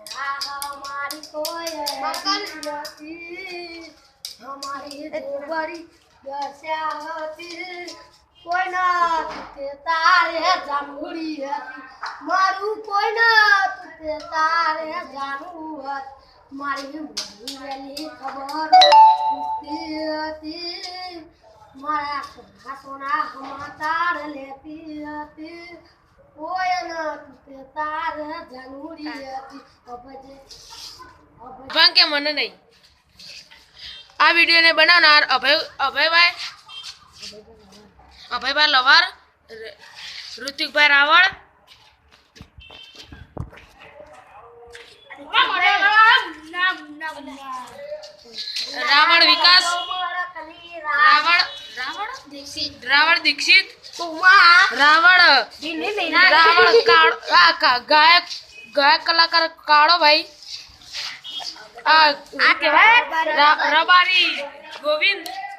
हमारी कोई हमारी बड़ी होती कोई ना तुते तारे जामुड़ी हती मारू कोई ना तुते तारे जानू हत मारी वेली खबर हती मारा सोना हम तार लेती हती कोई ना तुते तारे जामुड़ी हती પણ કે મને નહીં આ વિડિયોને બનાવનાર અભયભાઈ લવાર ઋતિકભાઈ રાવળ રાવળ વિકાસ રાવળ દીક્ષિત રાવળ ગાયક કલાકાર કાળો ભાઈ રબારી ગોવિંદ